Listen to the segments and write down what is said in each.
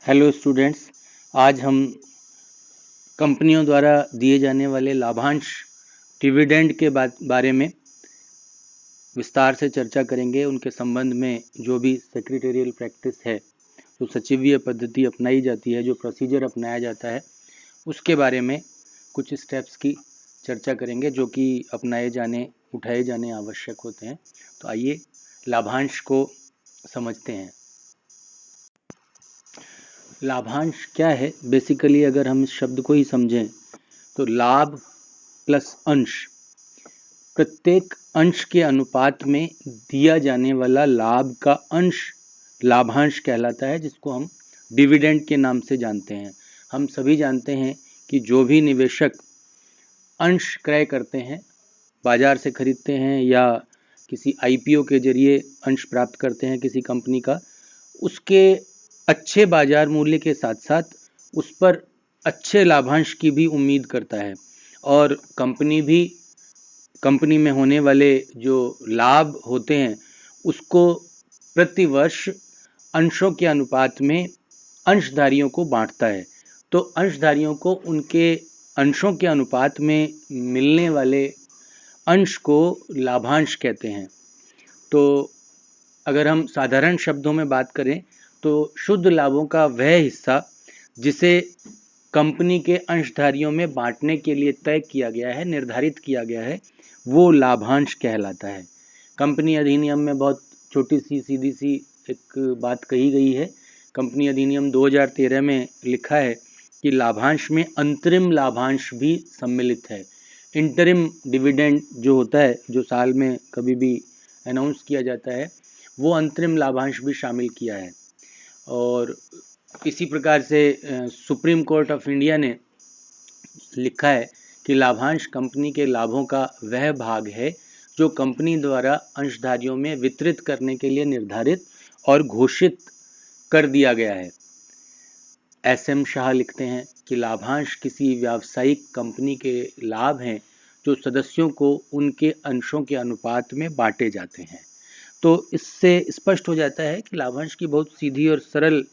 Hello students, आज हम कंपनियों द्वारा दिए जाने वाले लाभांश डिविडेंड के बारे में विस्तार से चर्चा करेंगे। उनके संबंध में जो भी सेक्रेटेरियल प्रैक्टिस है, जो सचिवीय पद्धति अपनाई जाती है, जो प्रोसीजर अपनाया जाता है, उसके बारे में कुछ स्टेप्स की चर्चा करेंगे जो कि उठाए जाने आवश्यक होते हैं। तो आइए लाभांश को समझते हैं। लाभांश क्या है? बेसिकली अगर हम इस शब्द को ही समझें तो लाभ प्लस अंश, प्रत्येक अंश के अनुपात में दिया जाने वाला लाभ का अंश लाभांश कहलाता है, जिसको हम डिविडेंड के नाम से जानते हैं। हम सभी जानते हैं कि जो भी निवेशक अंश क्रय करते हैं, बाजार से खरीदते हैं या किसी आईपीओ के जरिए अंश प्राप्त करते हैं किसी कंपनी का, उसके अच्छे बाजार मूल्य के साथ साथ उस पर अच्छे लाभांश की भी उम्मीद करता है, और कंपनी में होने वाले जो लाभ होते हैं उसको प्रतिवर्ष अंशों के अनुपात में अंशधारियों को बांटता है। तो अंशधारियों को उनके अंशों के अनुपात में मिलने वाले अंश को लाभांश कहते हैं। तो अगर हम साधारण शब्दों में बात करें तो शुद्ध लाभों का वह हिस्सा जिसे कंपनी के अंशधारियों में बांटने के लिए तय किया गया है, निर्धारित किया गया है, वो लाभांश कहलाता है। कंपनी अधिनियम में बहुत छोटी सी सीधी सी एक बात कही गई है। कंपनी अधिनियम 2013 में लिखा है कि लाभांश में अंतरिम लाभांश भी सम्मिलित है। इंटरिम डिविडेंड जो होता है, जो साल में कभी भी अनाउंस किया जाता है, वो अंतरिम लाभांश भी शामिल किया है। और इसी प्रकार से सुप्रीम कोर्ट ऑफ इंडिया ने लिखा है कि लाभांश कंपनी के लाभों का वह भाग है जो कंपनी द्वारा अंशधारियों में वितरित करने के लिए निर्धारित और घोषित कर दिया गया है। SM शाह लिखते हैं कि लाभांश किसी व्यावसायिक कंपनी के लाभ हैं जो सदस्यों को उनके अंशों के अनुपात में बांटे जाते हैं। तो इससे स्पष्ट हो जाता है कि लाभांश की बहुत सीधी और सरल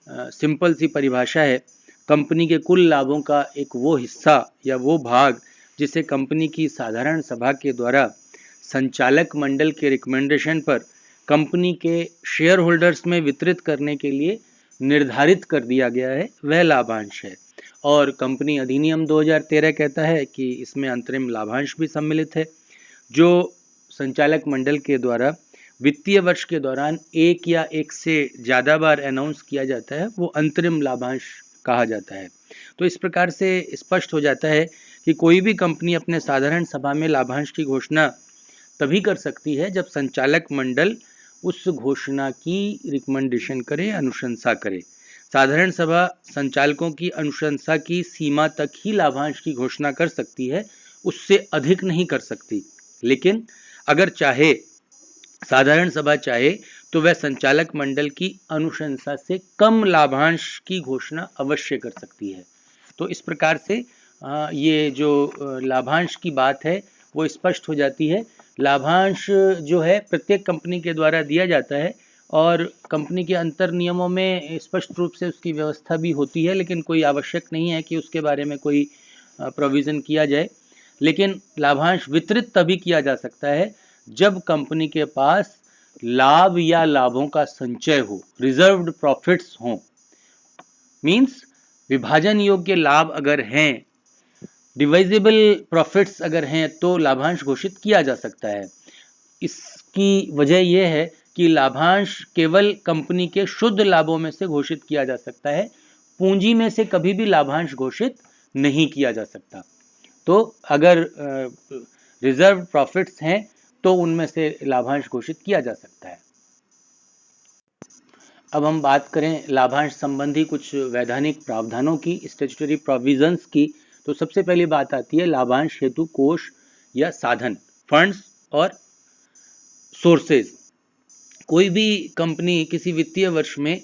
सिंपल सी परिभाषा है। कंपनी के कुल लाभों का एक वो हिस्सा या वो भाग जिसे कंपनी की साधारण सभा के द्वारा संचालक मंडल के रिकमेंडेशन पर कंपनी के शेयर होल्डर्स में वितरित करने के लिए निर्धारित कर दिया गया है, वह लाभांश है। और कंपनी अधिनियम 2013 कहता है कि इसमें अंतरिम लाभांश भी सम्मिलित है, जो संचालक मंडल के द्वारा वित्तीय वर्ष के दौरान एक या एक से ज़्यादा बार अनाउंस किया जाता है, वो अंतरिम लाभांश कहा जाता है। तो इस प्रकार से स्पष्ट हो जाता है कि कोई भी कंपनी अपने साधारण सभा में लाभांश की घोषणा तभी कर सकती है जब संचालक मंडल उस घोषणा की रिकमेंडेशन करे, अनुशंसा करे। साधारण सभा संचालकों की अनुशंसा की सीमा तक ही लाभांश की घोषणा कर सकती है, उससे अधिक नहीं कर सकती। लेकिन अगर साधारण सभा चाहे तो वह संचालक मंडल की अनुशंसा से कम लाभांश की घोषणा अवश्य कर सकती है। तो इस प्रकार से ये जो लाभांश की बात है वो स्पष्ट हो जाती है। लाभांश जो है प्रत्येक कंपनी के द्वारा दिया जाता है और कंपनी के अंतर नियमों में स्पष्ट रूप से उसकी व्यवस्था भी होती है, लेकिन कोई आवश्यक नहीं है कि उसके बारे में कोई प्रोविज़न किया जाए। लेकिन लाभांश वितरित तभी किया जा सकता है जब कंपनी के पास लाभ या लाभों का संचय हो, रिजर्व्ड प्रॉफिट्स हों। मींस विभाजन योग्य लाभ अगर हैं, डिवाइजेबल प्रॉफिट्स अगर हैं, तो लाभांश घोषित किया जा सकता है। इसकी वजह यह है कि लाभांश केवल कंपनी के शुद्ध लाभों में से घोषित किया जा सकता है, पूंजी में से कभी भी लाभांश घोषित नहीं किया जा सकता। तो अगर रिजर्व प्रॉफिट्स हैं तो उनमें से लाभांश घोषित किया जा सकता है। अब हम बात करें लाभांश संबंधी कुछ वैधानिक प्रावधानों की, स्टैट्यूटरी प्रोविजंस की। तो सबसे पहली बात आती है लाभांश हेतु कोष या साधन, फंड्स और सोर्सेज। कोई भी कंपनी किसी वित्तीय वर्ष में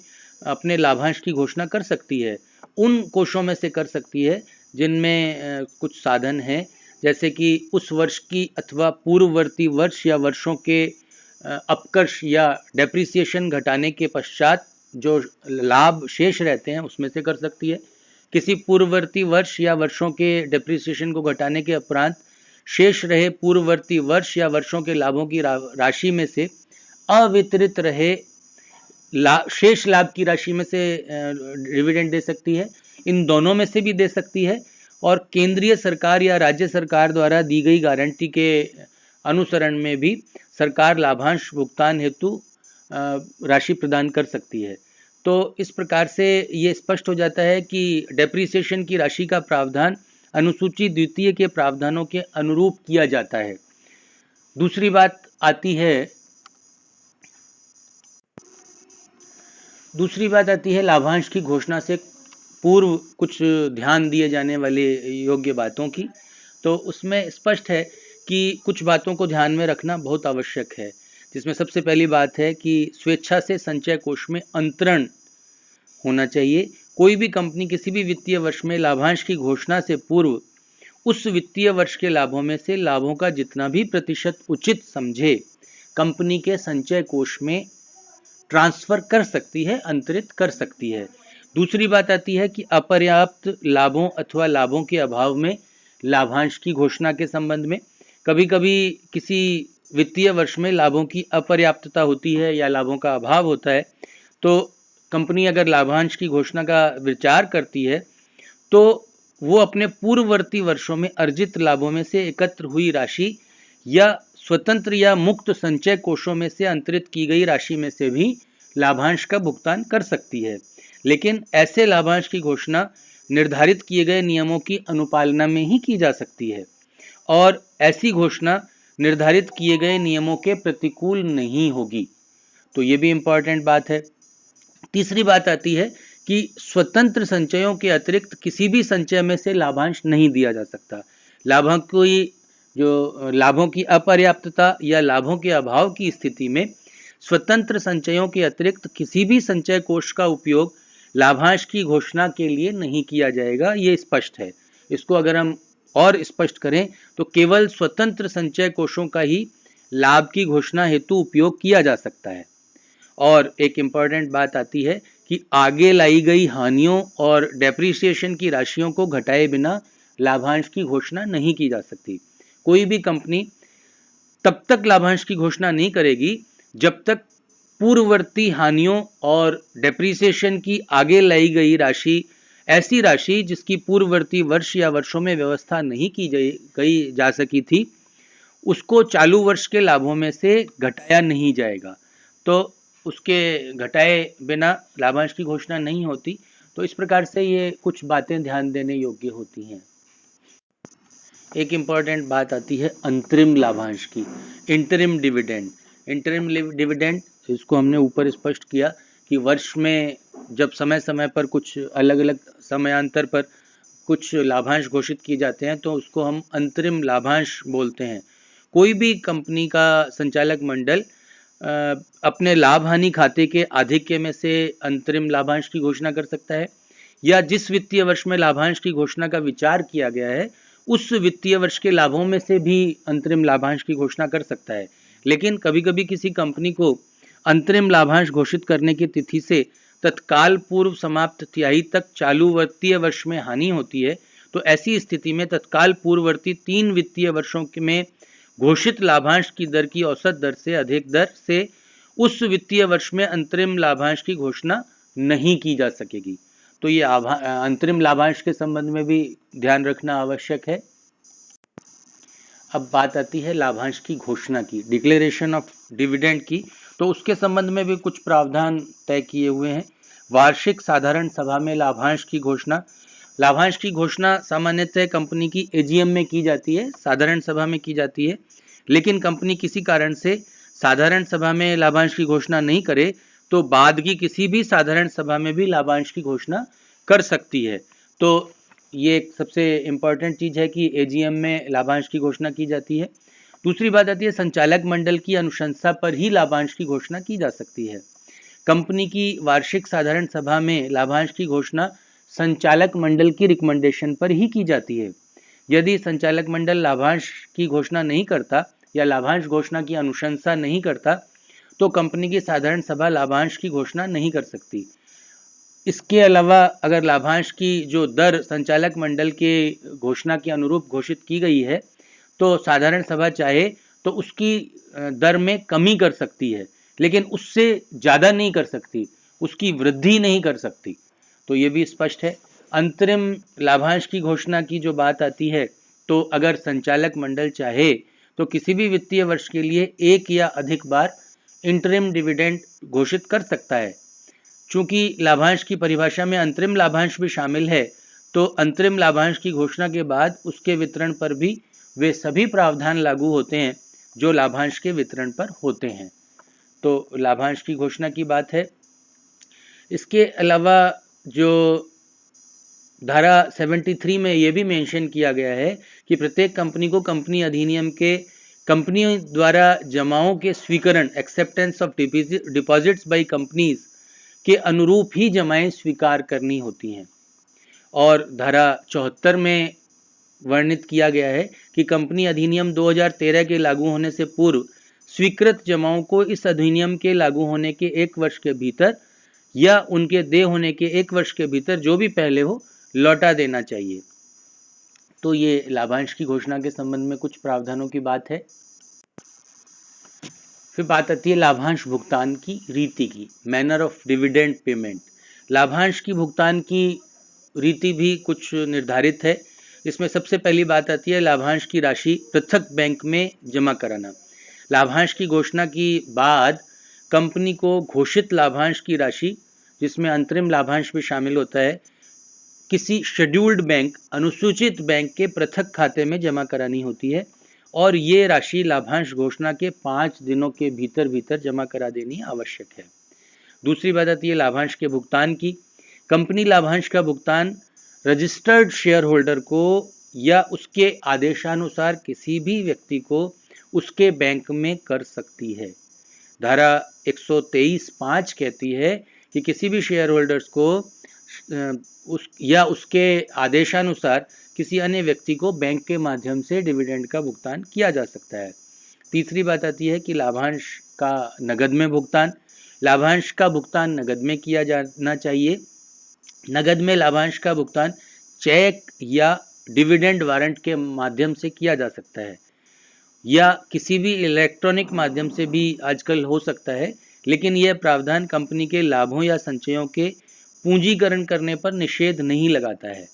अपने लाभांश की घोषणा कर सकती है। उन कोषों में से कर सकती है जिनमें कुछ साधन हैं, जैसे कि उस वर्ष की अथवा पूर्ववर्ती वर्ष या वर्षों के अपकर्ष या डेप्रिसिएशन घटाने के पश्चात जो लाभ शेष रहते हैं उसमें से कर सकती है। किसी पूर्ववर्ती वर्ष या वर्षों के डेप्रिसिएशन को घटाने के उपरांत शेष रहे पूर्ववर्ती वर्ष या वर्षों के लाभों की राशि में से अवितरित रहे शेष लाभ की राशि में से डिविडेंड दे सकती है। इन दोनों में से भी दे सकती है, और केंद्रीय सरकार या राज्य सरकार द्वारा दी गई गारंटी के अनुसरण में भी सरकार लाभांश भुगतान हेतु राशि प्रदान कर सकती है। तो इस प्रकार से ये स्पष्ट हो जाता है कि डेप्रिसिएशन की राशि का प्रावधान अनुसूची द्वितीय के प्रावधानों के अनुरूप किया जाता है। दूसरी बात आती है लाभांश की घोषणा से पूर्व कुछ ध्यान दिए जाने वाले योग्य बातों की। तो उसमें स्पष्ट है कि कुछ बातों को ध्यान में रखना बहुत आवश्यक है, जिसमें सबसे पहली बात है कि स्वेच्छा से संचय कोष में अंतरण होना चाहिए। कोई भी कंपनी किसी भी वित्तीय वर्ष में लाभांश की घोषणा से पूर्व उस वित्तीय वर्ष के लाभों में से लाभों का जितना भी प्रतिशत उचित समझे कंपनी के संचय कोष में ट्रांसफर कर सकती है, अंतरित कर सकती है। दूसरी बात आती है कि अपर्याप्त लाभों अथवा लाभों के अभाव में लाभांश की घोषणा के संबंध में कभी कभी किसी वित्तीय वर्ष में लाभों की अपर्याप्तता होती है या लाभों का अभाव होता है, तो कंपनी अगर लाभांश की घोषणा का विचार करती है तो वो अपने पूर्ववर्ती वर्षों में अर्जित लाभों में से एकत्र हुई राशि या स्वतंत्र या मुक्त संचय कोषों में से अंतरित की गई राशि में से भी लाभांश का भुगतान कर सकती है। लेकिन ऐसे लाभांश की घोषणा निर्धारित किए गए नियमों की अनुपालना में ही की जा सकती है, और ऐसी घोषणा निर्धारित किए गए नियमों के प्रतिकूल नहीं होगी। तो ये भी इम्पॉर्टेंट बात है। तीसरी बात आती है कि स्वतंत्र संचयों के अतिरिक्त किसी भी संचय में से लाभांश नहीं दिया जा सकता। लाभों की अपर्याप्तता या लाभों के अभाव की स्थिति में स्वतंत्र संचयों के अतिरिक्त किसी भी संचय कोष का उपयोग लाभांश की घोषणा के लिए नहीं किया जाएगा। ये स्पष्ट है। इसको अगर हम और स्पष्ट करें तो केवल स्वतंत्र संचय कोषों का ही लाभ की घोषणा हेतु उपयोग किया जा सकता है। और एक इम्पॉर्टेंट बात आती है कि आगे लाई गई हानियों और डेप्रिसिएशन की राशियों को घटाए बिना लाभांश की घोषणा नहीं की जा सकती। कोई भी कंपनी तब तक लाभांश की घोषणा नहीं करेगी जब तक पूर्ववर्ती हानियों और डेप्रिसिएशन की आगे लाई गई राशि, ऐसी राशि जिसकी पूर्ववर्ती वर्ष या वर्षों में व्यवस्था नहीं की जा सकी थी, उसको चालू वर्ष के लाभों में से घटाया नहीं जाएगा। तो उसके घटाए बिना लाभांश की घोषणा नहीं होती। तो इस प्रकार से ये कुछ बातें ध्यान देने योग्य होती हैं। एक इम्पॉर्टेंट बात आती है अंतरिम लाभांश की, इंटरिम डिविडेंड। इंटरिम डिविडेंड, इसको हमने ऊपर स्पष्ट किया कि वर्ष में जब समय समय पर कुछ अलग अलग समयांतर पर कुछ लाभांश घोषित किए जाते हैं तो उसको हम अंतरिम लाभांश बोलते हैं। कोई भी कंपनी का संचालक मंडल अपने लाभ हानि खाते के आधिक्य में से अंतरिम लाभांश की घोषणा कर सकता है, या जिस वित्तीय वर्ष में लाभांश की घोषणा का विचार किया गया है उस वित्तीय वर्ष के लाभों में से भी अंतरिम लाभांश की घोषणा कर सकता है। लेकिन कभी कभी किसी कंपनी को अंतरिम लाभांश घोषित करने की तिथि से तत्काल पूर्व समाप्त तिहाई तक चालू वित्तीय वर्ष में हानि होती है, तो ऐसी स्थिति में तत्काल पूर्ववर्ती 3 वित्तीय वर्षों में घोषित लाभांश की दर की औसत दर से अधिक दर से उस वित्तीय वर्ष में अंतरिम लाभांश की घोषणा नहीं की जा सकेगी। तो ये अंतरिम लाभांश के संबंध में भी ध्यान रखना आवश्यक है। अब बात आती है लाभांश की घोषणा की, डिक्लेरेशन ऑफ डिविडेंड की। तो उसके संबंध में भी कुछ प्रावधान तय किए हुए हैं। वार्षिक साधारण सभा में लाभांश की घोषणा। लाभांश की घोषणा सामान्यतः कंपनी की एजीएम में की जाती है, साधारण सभा में की जाती है। लेकिन कंपनी किसी कारण से साधारण सभा में लाभांश की घोषणा नहीं करे तो बाद की किसी भी साधारण सभा में भी लाभांश की घोषणा कर सकती है। तो ये एक सबसे इम्पॉर्टेंट चीज़ है कि एजीएम में लाभांश की घोषणा की जाती है। दूसरी बात आती है संचालक मंडल की अनुशंसा पर ही लाभांश की घोषणा की जा सकती है। कंपनी की वार्षिक साधारण सभा में लाभांश की घोषणा संचालक मंडल की रिकमेंडेशन पर ही की जाती है। यदि संचालक मंडल लाभांश की घोषणा नहीं करता या लाभांश घोषणा की अनुशंसा नहीं करता तो कंपनी की साधारण सभा लाभांश की घोषणा नहीं कर सकती। इसके अलावा अगर लाभांश की जो दर संचालक मंडल के घोषणा के अनुरूप घोषित की गई है तो साधारण सभा चाहे तो उसकी दर में कमी कर सकती है, लेकिन उससे ज़्यादा नहीं कर सकती, उसकी वृद्धि नहीं कर सकती। तो ये भी स्पष्ट है। अंतरिम लाभांश की घोषणा की जो बात आती है, तो अगर संचालक मंडल चाहे तो किसी भी वित्तीय वर्ष के लिए एक या अधिक बार इंटरिम डिविडेंड घोषित कर सकता है। चूंकि लाभांश की परिभाषा में अंतरिम लाभांश भी शामिल है, तो अंतरिम लाभांश की घोषणा के बाद उसके वितरण पर भी वे सभी प्रावधान लागू होते हैं जो लाभांश के वितरण पर होते हैं। तो लाभांश की घोषणा की बात है। इसके अलावा जो धारा 73 में ये भी मेंशन किया गया है कि प्रत्येक कंपनी को कंपनी अधिनियम के कंपनियों द्वारा जमाओं के स्वीकरण acceptance of deposits by companies के अनुरूप ही जमाएं स्वीकार करनी होती हैं। और धारा 74 में वर्णित किया गया है कि कंपनी अधिनियम 2013 के लागू होने से पूर्व स्वीकृत जमाओं को इस अधिनियम के लागू होने के 1 वर्ष के भीतर या उनके देय होने के 1 वर्ष के भीतर जो भी पहले हो लौटा देना चाहिए। तो ये लाभांश की घोषणा के संबंध में कुछ प्रावधानों की बात है। फिर बात आती है लाभांश भुगतान की रीति की, मैनर ऑफ डिविडेंड पेमेंट। लाभांश की भुगतान की रीति भी कुछ निर्धारित है। इसमें सबसे पहली बात आती है लाभांश की राशि पृथक बैंक में जमा कराना। लाभांश की घोषणा की बाद कंपनी को घोषित लाभांश की राशि, जिसमें अंतरिम लाभांश भी शामिल होता है, किसी शेड्यूल्ड बैंक, अनुसूचित बैंक के पृथक खाते में जमा करानी होती है और ये राशि लाभांश घोषणा के 5 दिनों के भीतर जमा करा देनी आवश्यक है। दूसरी बात आती है लाभांश के भुगतान की। कंपनी लाभांश का भुगतान रजिस्टर्ड शेयर होल्डर को या उसके आदेशानुसार किसी भी व्यक्ति को उसके बैंक में कर सकती है। धारा 123(5) कहती है कि किसी भी शेयर होल्डर्स को उसके आदेशानुसार किसी अन्य व्यक्ति को बैंक के माध्यम से डिविडेंड का भुगतान किया जा सकता है। तीसरी बात आती है कि लाभांश का नगद में भुगतान। लाभांश का भुगतान नगद में किया जाना चाहिए। नगद में लाभांश का भुगतान चेक या डिविडेंड वारंट के माध्यम से किया जा सकता है या किसी भी इलेक्ट्रॉनिक माध्यम से भी आजकल हो सकता है, लेकिन यह प्रावधान कंपनी के लाभों या संचयों के पूंजीकरण करने पर निषेध नहीं लगाता है।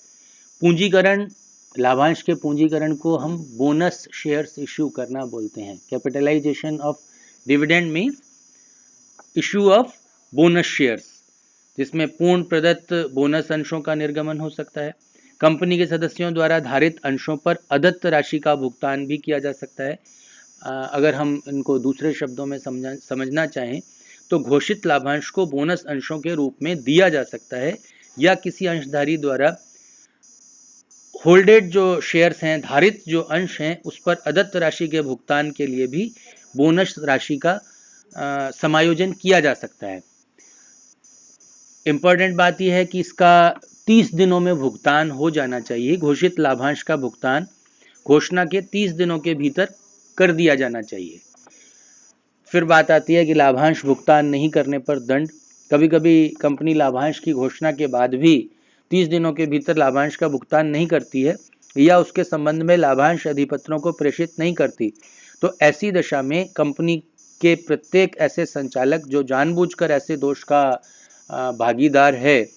पूंजीकरण, लाभांश के पूंजीकरण को हम बोनस शेयर्स इश्यू करना बोलते हैं। Capitalisation of dividend means issue of bonus shares, जिसमें पूर्ण प्रदत्त बोनस अंशों का निर्गमन हो सकता है। कंपनी के सदस्यों द्वारा धारित अंशों पर अदत्त राशि का भुगतान भी किया जा सकता है। अगर हम इनको दूसरे शब्दों में समझना चाहें तो घोषित लाभांश को बोनस अंशों के रूप में दिया जा सकता है या किसी अंशधारी द्वारा होल्डेड जो शेयर्स हैं, धारित जो अंश हैं, उस पर अदत्त राशि के भुगतान के लिए भी बोनस राशि का समायोजन किया जा सकता है। इंपॉर्टेंट बात यह है कि इसका 30 दिनों में भुगतान हो जाना चाहिए। घोषित लाभांश का भुगतान घोषणा के 30 दिनों के भीतर कर दिया जाना चाहिए। फिर बात आती है कि लाभांश भुगतान नहीं करने पर दंड। कभी कभी कंपनी लाभांश की घोषणा के बाद भी 30 दिनों के भीतर लाभांश का भुगतान नहीं करती है या उसके संबंध में लाभांश अधिपत्रों को प्रेषित नहीं करती, तो ऐसी दशा में कंपनी के प्रत्येक ऐसे संचालक जो जानबूझकर ऐसे दोष का भागीदार है,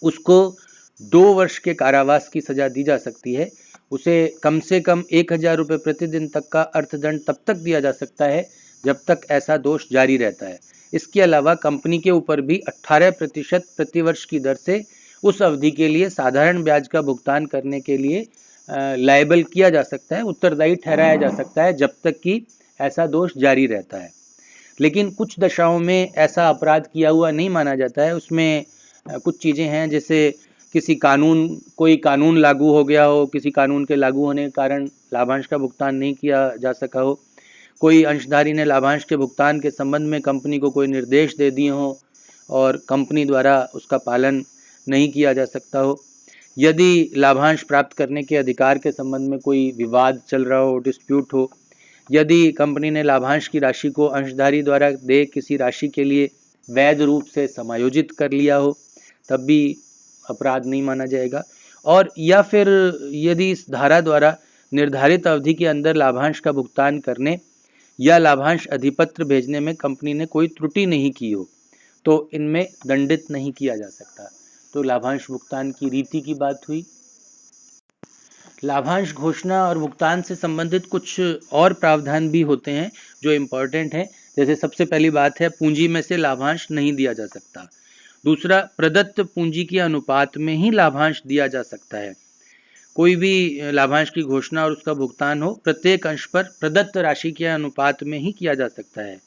उसको 2 वर्ष के कारावास की सजा दी जा सकती है। उसे कम से कम 1000 रुपये प्रतिदिन तक का अर्थदंड तब तक दिया जा सकता है जब तक ऐसा दोष जारी रहता है। इसके अलावा कंपनी के ऊपर भी 18% प्रतिवर्ष की दर से उस अवधि के लिए साधारण ब्याज का भुगतान करने के लिए लायबल किया जा सकता है, उत्तरदायी ठहराया जा सकता है जब तक कि ऐसा दोष जारी रहता है। लेकिन कुछ दशाओं में ऐसा अपराध किया हुआ नहीं माना जाता है। उसमें कुछ चीज़ें हैं, जैसे कोई कानून लागू हो गया हो, किसी कानून के लागू होने के कारण लाभांश का भुगतान नहीं किया जा सका हो, कोई अंशधारी ने लाभांश के भुगतान के संबंध में कंपनी को कोई निर्देश दे दिए हो और कंपनी द्वारा उसका पालन नहीं किया जा सकता हो, यदि लाभांश प्राप्त करने के अधिकार के संबंध में कोई विवाद चल रहा हो, डिस्प्यूट हो, यदि कंपनी ने लाभांश की राशि को अंशधारी द्वारा देय किसी राशि के लिए वैध रूप से समायोजित कर लिया हो, तब भी अपराध नहीं माना जाएगा। और या फिर यदि इस धारा द्वारा निर्धारित अवधि के अंदर लाभांश का भुगतान करने या लाभांश अधिपत्र भेजने में कंपनी ने कोई त्रुटि नहीं की हो, तो इनमें दंडित नहीं किया जा सकता। तो लाभांश भुगतान की रीति की बात हुई। लाभांश घोषणा और भुगतान से संबंधित कुछ और प्रावधान भी होते हैं जो इम्पोर्टेंट हैं। जैसे सबसे पहली बात है, पूंजी में से लाभांश नहीं दिया जा सकता। दूसरा, प्रदत्त पूंजी के अनुपात में ही लाभांश दिया जा सकता है। कोई भी लाभांश की घोषणा और उसका भुगतान हो, प्रत्येक अंश पर प्रदत्त राशि के अनुपात में ही किया जा सकता है।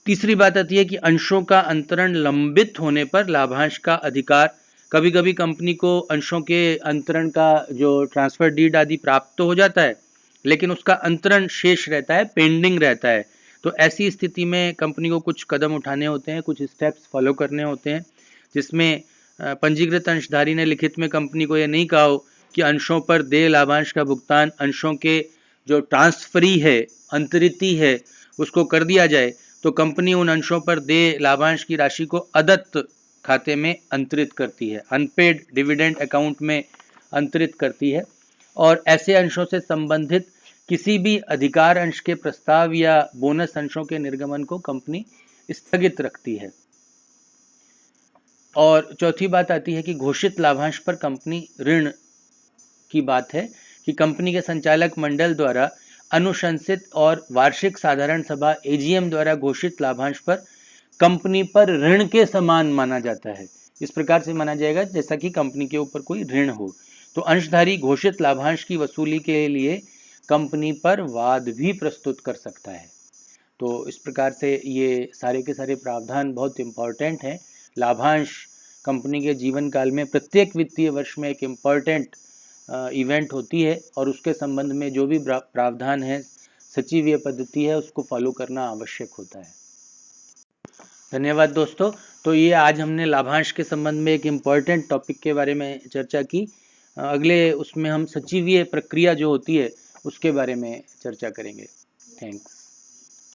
तीसरी बात आती है कि अंशों का अंतरण लंबित होने पर लाभांश का अधिकार, कभी कभी कंपनी को अंशों के अंतरण का जो ट्रांसफर डीड आदि प्राप्त तो हो जाता है, लेकिन उसका अंतरण शेष रहता है, पेंडिंग रहता है। तो ऐसी स्थिति में कंपनी को कुछ कदम उठाने होते हैं, कुछ स्टेप्स फॉलो करने होते हैं, जिसमें पंजीकृत अंशधारी ने लिखित में कंपनी को यह नहीं कहा हो कि अंशों पर देय लाभांश का भुगतान अंशों के जो ट्रांसफरी है, अंतरिती है, उसको कर दिया जाए, तो कंपनी उन अंशों पर देय लाभांश की राशि को अदत्त खाते में अंतरित करती है, अनपेड डिविडेंड अकाउंट में अंतरित करती है। और ऐसे अंशों से संबंधित किसी भी अधिकार अंश के प्रस्ताव या बोनस अंशों के निर्गमन को कंपनी स्थगित रखती है। और चौथी बात आती है कि घोषित लाभांश पर कंपनी ऋण की बात है कि कंपनी के संचालक मंडल द्वारा अनुशंसित और वार्षिक साधारण सभा एजीएम द्वारा घोषित लाभांश पर कंपनी पर ऋण के समान माना जाता है। इस प्रकार से माना जाएगा जैसा कि कंपनी के ऊपर कोई ऋण हो। तो अंशधारी घोषित लाभांश की वसूली के लिए कंपनी पर वाद भी प्रस्तुत कर सकता है। तो इस प्रकार से ये सारे के सारे प्रावधान बहुत इम्पॉर्टेंट हैं। लाभांश कंपनी के जीवन काल में प्रत्येक वित्तीय वर्ष में एक इम्पॉर्टेंट इवेंट होती है, और उसके संबंध में जो भी प्रावधान है, सचिवीय पद्धति है, उसको फॉलो करना आवश्यक होता है। धन्यवाद दोस्तों। तो ये आज हमने लाभांश के संबंध में एक इम्पॉर्टेंट टॉपिक के बारे में चर्चा की। अगले उसमें हम सचिवीय प्रक्रिया जो होती है उसके बारे में चर्चा करेंगे। थैंक्स।